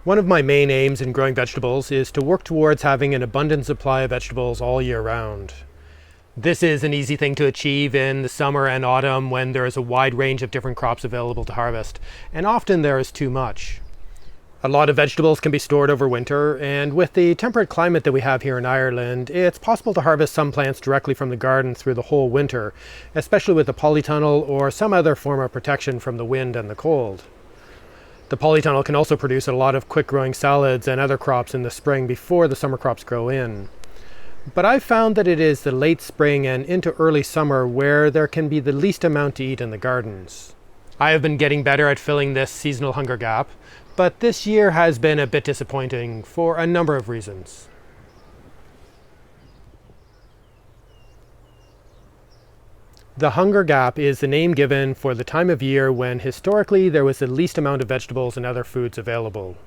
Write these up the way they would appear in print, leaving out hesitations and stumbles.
One of my main aims in growing vegetables is to work towards having an abundant supply of vegetables all year round. This is an easy thing to achieve in the summer and autumn when there is a wide range of different crops available to harvest, and often there is too much. A lot of vegetables can be stored over winter, and with the temperate climate that we have here in Ireland, it's possible to harvest some plants directly from the garden through the whole winter, especially with a polytunnel or some other form of protection from the wind and the cold. The polytunnel can also produce a lot of quick-growing salads and other crops in the spring before the summer crops grow in. But I've found that it is the late spring and into early summer where there can be the least amount to eat in the gardens. I have been getting better at filling this seasonal hunger gap, but this year has been a bit disappointing for a number of reasons. The hunger gap is the name given for the time of year when historically there was the least amount of vegetables and other foods available.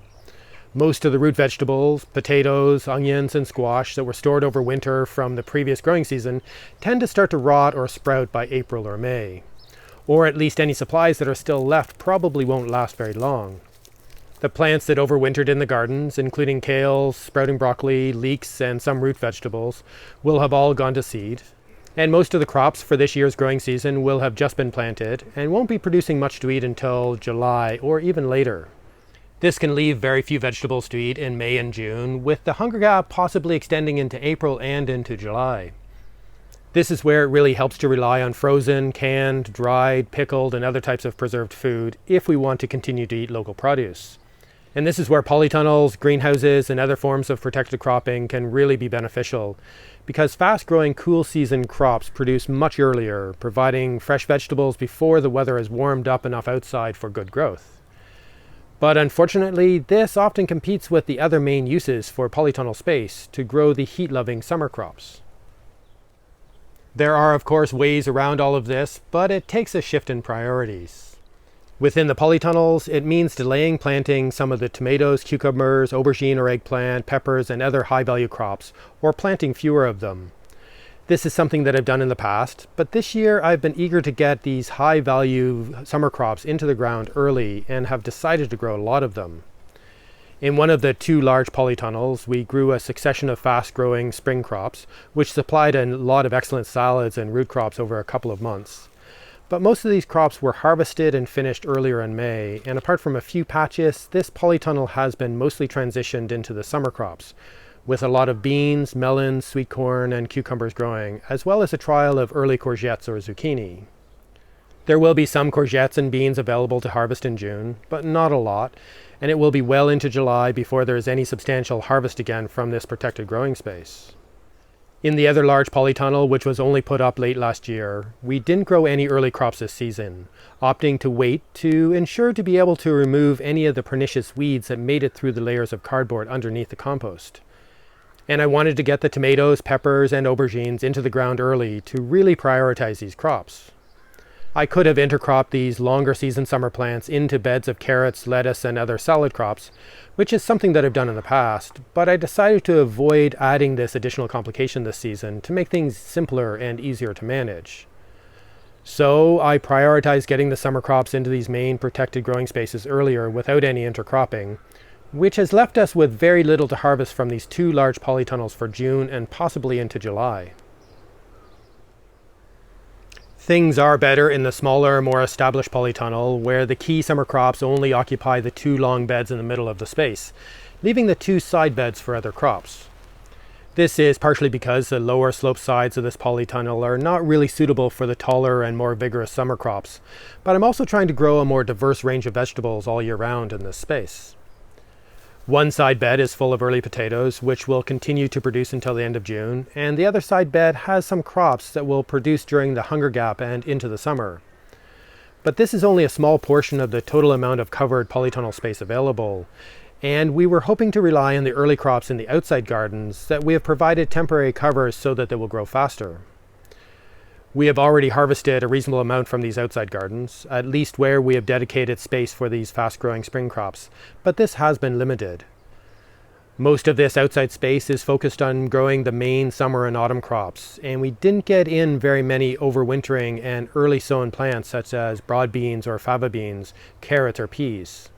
Most of the root vegetables, potatoes, onions, and squash that were stored over winter from the previous growing season tend to start to rot or sprout by April or May. Or at least any supplies that are still left probably won't last very long. The plants that overwintered in the gardens, including kale, sprouting broccoli, leeks, and some root vegetables, will have all gone to seed. And most of the crops for this year's growing season will have just been planted and won't be producing much to eat until July or even later. This can leave very few vegetables to eat in May and June, with the hunger gap possibly extending into April and into July. This is where it really helps to rely on frozen, canned, dried, pickled, and other types of preserved food if we want to continue to eat local produce. And this is where polytunnels, greenhouses, and other forms of protected cropping can really be beneficial, because fast-growing cool season crops produce much earlier, providing fresh vegetables before the weather has warmed up enough outside for good growth. But unfortunately, this often competes with the other main uses for polytunnel space to grow the heat-loving summer crops. There are, of course, ways around all of this, but it takes a shift in priorities. Within the polytunnels, it means delaying planting some of the tomatoes, cucumbers, aubergine or eggplant, peppers, and other high-value crops, or planting fewer of them. This is something that I've done in the past, but this year I've been eager to get these high-value summer crops into the ground early and have decided to grow a lot of them. In one of the two large polytunnels, we grew a succession of fast-growing spring crops, which supplied a lot of excellent salads and root crops over a couple of months. But most of these crops were harvested and finished earlier in May, and apart from a few patches, this polytunnel has been mostly transitioned into the summer crops, with a lot of beans, melons, sweet corn, and cucumbers growing, as well as a trial of early courgettes or zucchini. There will be some courgettes and beans available to harvest in June, but not a lot, and it will be well into July before there is any substantial harvest again from this protected growing space. In the other large polytunnel, which was only put up late last year, we didn't grow any early crops this season, opting to wait to ensure to be able to remove any of the pernicious weeds that made it through the layers of cardboard underneath the compost. And I wanted to get the tomatoes, peppers, and aubergines into the ground early to really prioritize these crops. I could have intercropped these longer season summer plants into beds of carrots, lettuce, and other salad crops, which is something that I've done in the past, but I decided to avoid adding this additional complication this season to make things simpler and easier to manage. So I prioritized getting the summer crops into these main protected growing spaces earlier without any intercropping, which has left us with very little to harvest from these two large polytunnels for June and possibly into July. Things are better in the smaller, more established polytunnel, where the key summer crops only occupy the two long beds in the middle of the space, leaving the two side beds for other crops. This is partially because the lower slope sides of this polytunnel are not really suitable for the taller and more vigorous summer crops, but I'm also trying to grow a more diverse range of vegetables all year round in this space. One side bed is full of early potatoes, which will continue to produce until the end of June, and the other side bed has some crops that will produce during the hunger gap and into the summer. But this is only a small portion of the total amount of covered polytunnel space available, and we were hoping to rely on the early crops in the outside gardens that we have provided temporary covers so that they will grow faster. We have already harvested a reasonable amount from these outside gardens, at least where we have dedicated space for these fast-growing spring crops, but this has been limited. Most of this outside space is focused on growing the main summer and autumn crops, and we didn't get in very many overwintering and early sown plants such as broad beans or fava beans, carrots or peas.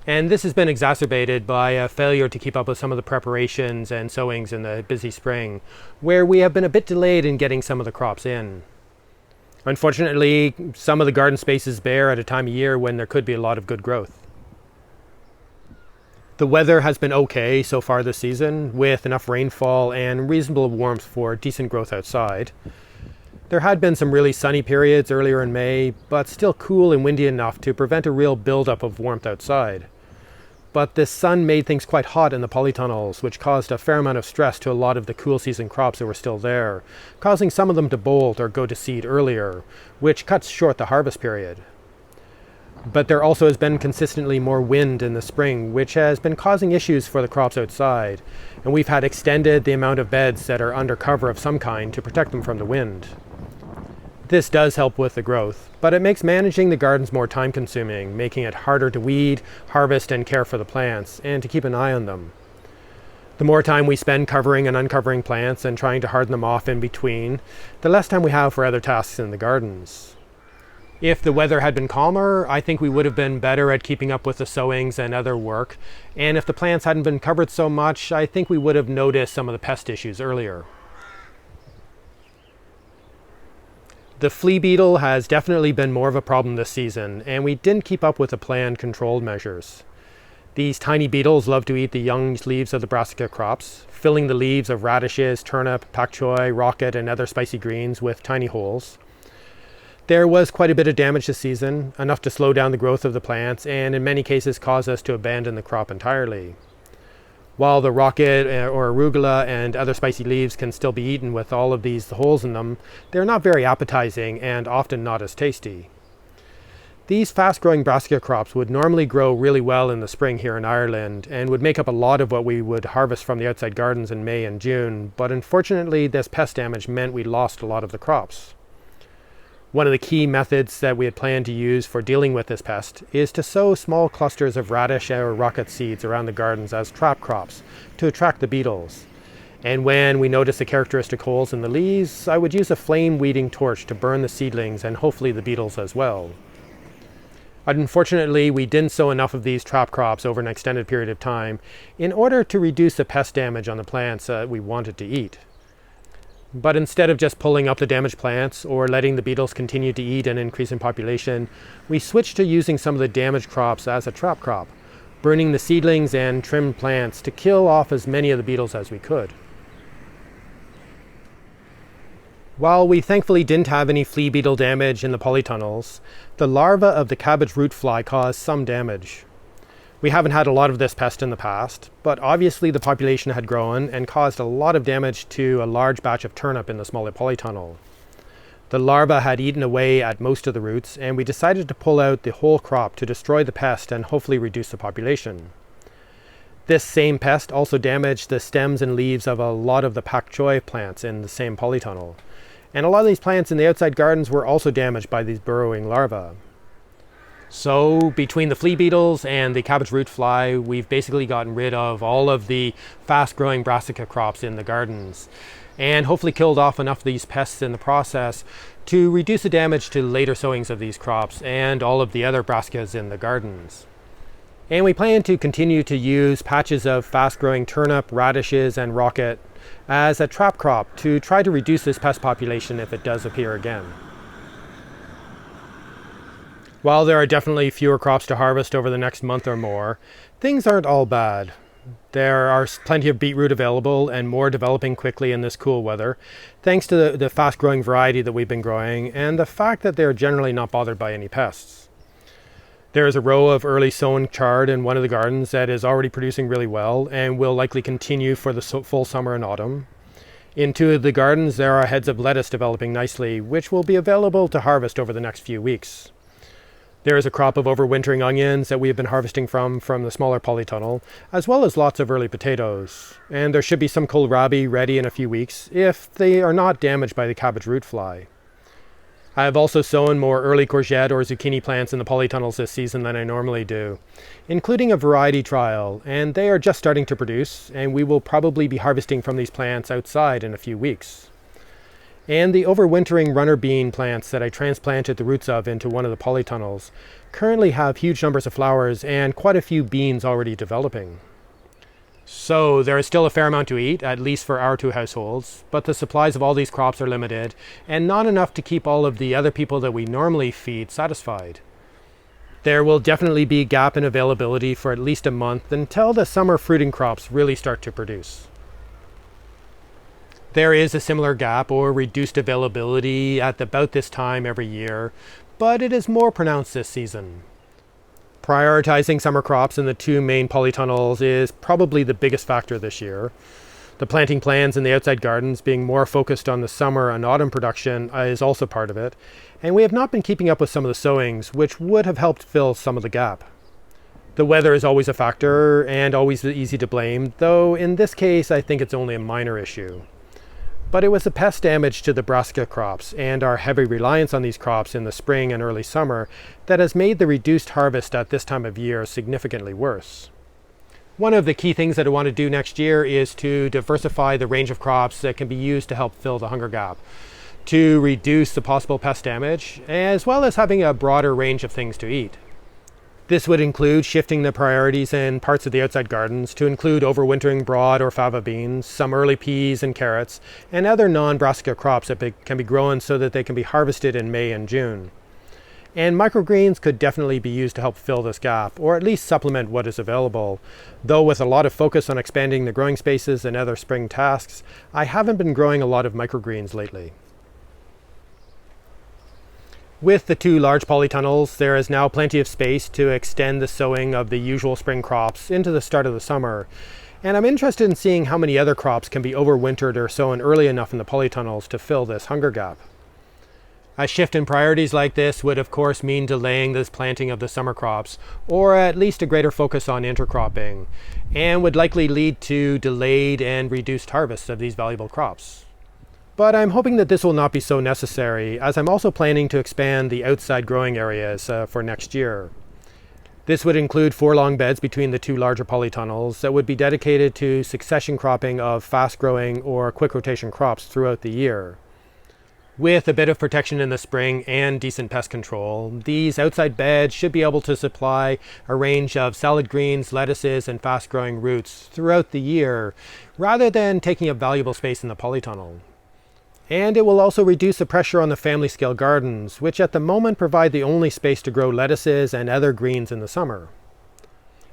And this has been exacerbated by a failure to keep up with some of the preparations and sowings in the busy spring, where we have been a bit delayed in getting some of the crops in. Unfortunately, some of the garden space is bare at a time of year when there could be a lot of good growth. The weather has been okay so far this season, with enough rainfall and reasonable warmth for decent growth outside. There had been some really sunny periods earlier in May, but still cool and windy enough to prevent a real buildup of warmth outside. But this sun made things quite hot in the polytunnels, which caused a fair amount of stress to a lot of the cool season crops that were still there, causing some of them to bolt or go to seed earlier, which cuts short the harvest period. But there also has been consistently more wind in the spring, which has been causing issues for the crops outside, and we've had extended the amount of beds that are under cover of some kind to protect them from the wind. This does help with the growth, but it makes managing the gardens more time-consuming, making it harder to weed, harvest, and care for the plants, and to keep an eye on them. The more time we spend covering and uncovering plants and trying to harden them off in between, the less time we have for other tasks in the gardens. If the weather had been calmer, I think we would have been better at keeping up with the sowings and other work, and if the plants hadn't been covered so much, I think we would have noticed some of the pest issues earlier. The flea beetle has definitely been more of a problem this season, and we didn't keep up with the planned controlled measures. These tiny beetles love to eat the young leaves of the brassica crops, filling the leaves of radishes, turnip, pak choi, rocket, and other spicy greens with tiny holes. There was quite a bit of damage this season, enough to slow down the growth of the plants, and in many cases cause us to abandon the crop entirely. While the rocket or arugula and other spicy leaves can still be eaten with all of these holes in them, they're not very appetizing and often not as tasty. These fast-growing brassica crops would normally grow really well in the spring here in Ireland and would make up a lot of what we would harvest from the outside gardens in May and June, but unfortunately this pest damage meant we lost a lot of the crops. One of the key methods that we had planned to use for dealing with this pest is to sow small clusters of radish or rocket seeds around the gardens as trap crops to attract the beetles. And when we noticed the characteristic holes in the leaves, I would use a flame weeding torch to burn the seedlings and hopefully the beetles as well. Unfortunately, we didn't sow enough of these trap crops over an extended period of time in order to reduce the pest damage on the plants that we wanted to eat. But instead of just pulling up the damaged plants or letting the beetles continue to eat and increase in population, we switched to using some of the damaged crops as a trap crop, burning the seedlings and trimmed plants to kill off as many of the beetles as we could. While we thankfully didn't have any flea beetle damage in the polytunnels, the larvae of the cabbage root fly caused some damage. We haven't had a lot of this pest in the past, but obviously the population had grown and caused a lot of damage to a large batch of turnip in the smaller polytunnel. The larvae had eaten away at most of the roots, and we decided to pull out the whole crop to destroy the pest and hopefully reduce the population. This same pest also damaged the stems and leaves of a lot of the pak choi plants in the same polytunnel. And a lot of these plants in the outside gardens were also damaged by these burrowing larvae. So between the flea beetles and the cabbage root fly, we've basically gotten rid of all of the fast-growing brassica crops in the gardens, and hopefully killed off enough of these pests in the process to reduce the damage to later sowings of these crops and all of the other brassicas in the gardens. And we plan to continue to use patches of fast-growing turnip, radishes, and rocket as a trap crop to try to reduce this pest population if it does appear again. While there are definitely fewer crops to harvest over the next month or more, things aren't all bad. There are plenty of beetroot available and more developing quickly in this cool weather, thanks to the fast-growing variety that we've been growing and the fact that they're generally not bothered by any pests. There is a row of early sown chard in one of the gardens that is already producing really well and will likely continue for the full summer and autumn. In two of the gardens, there are heads of lettuce developing nicely, which will be available to harvest over the next few weeks. There is a crop of overwintering onions that we have been harvesting from the smaller polytunnel, as well as lots of early potatoes. And there should be some kohlrabi ready in a few weeks, if they are not damaged by the cabbage root fly. I have also sown more early courgette or zucchini plants in the polytunnels this season than I normally do, including a variety trial, and they are just starting to produce, and we will probably be harvesting from these plants outside in a few weeks. And the overwintering runner bean plants that I transplanted the roots of into one of the polytunnels currently have huge numbers of flowers and quite a few beans already developing. So there is still a fair amount to eat, at least for our two households, but the supplies of all these crops are limited and not enough to keep all of the other people that we normally feed satisfied. There will definitely be a gap in availability for at least a month until the summer fruiting crops really start to produce. There is a similar gap or reduced availability at about this time every year, but it is more pronounced this season. Prioritizing summer crops in the two main polytunnels is probably the biggest factor this year. The planting plans in the outside gardens being more focused on the summer and autumn production is also part of it, and we have not been keeping up with some of the sowings, which would have helped fill some of the gap. The weather is always a factor and always easy to blame, though in this case I think it's only a minor issue. But it was the pest damage to the brassica crops and our heavy reliance on these crops in the spring and early summer that has made the reduced harvest at this time of year significantly worse. One of the key things that I want to do next year is to diversify the range of crops that can be used to help fill the hunger gap, to reduce the possible pest damage, as well as having a broader range of things to eat. This would include shifting the priorities in parts of the outside gardens to include overwintering broad or fava beans, some early peas and carrots, and other non-brassica crops that can be grown so that they can be harvested in May and June. And microgreens could definitely be used to help fill this gap, or at least supplement what is available. Though with a lot of focus on expanding the growing spaces and other spring tasks, I haven't been growing a lot of microgreens lately. With the two large polytunnels, there is now plenty of space to extend the sowing of the usual spring crops into the start of the summer. And I'm interested in seeing how many other crops can be overwintered or sown early enough in the polytunnels to fill this hunger gap. A shift in priorities like this would of course mean delaying this planting of the summer crops, or at least a greater focus on intercropping, and would likely lead to delayed and reduced harvests of these valuable crops. But I'm hoping that this will not be so necessary, as I'm also planning to expand the outside growing areas for next year. This would include 4 long beds between the two larger polytunnels that would be dedicated to succession cropping of fast-growing or quick rotation crops throughout the year. With a bit of protection in the spring and decent pest control, these outside beds should be able to supply a range of salad greens, lettuces, and fast-growing roots throughout the year, rather than taking up valuable space in the polytunnel. And it will also reduce the pressure on the family scale gardens, which at the moment provide the only space to grow lettuces and other greens in the summer.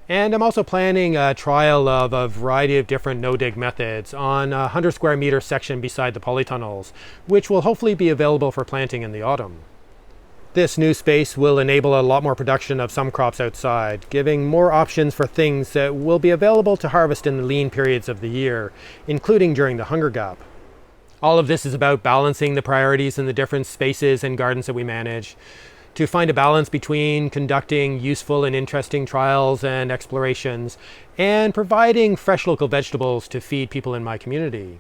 And I'm also planning a trial of a variety of different no-dig methods on a 100 square meter section beside the polytunnels, which will hopefully be available for planting in the autumn. This new space will enable a lot more production of some crops outside, giving more options for things that will be available to harvest in the lean periods of the year, including during the hunger gap. All of this is about balancing the priorities in the different spaces and gardens that we manage, to find a balance between conducting useful and interesting trials and explorations, and providing fresh local vegetables to feed people in my community.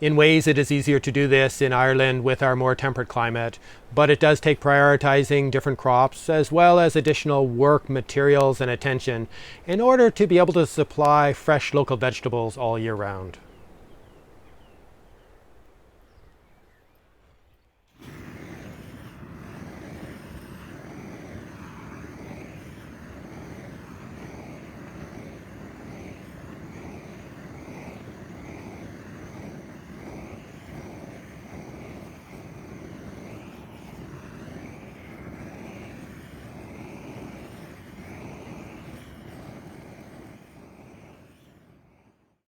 In ways, it is easier to do this in Ireland with our more temperate climate, but it does take prioritizing different crops as well as additional work, materials, and attention in order to be able to supply fresh local vegetables all year round.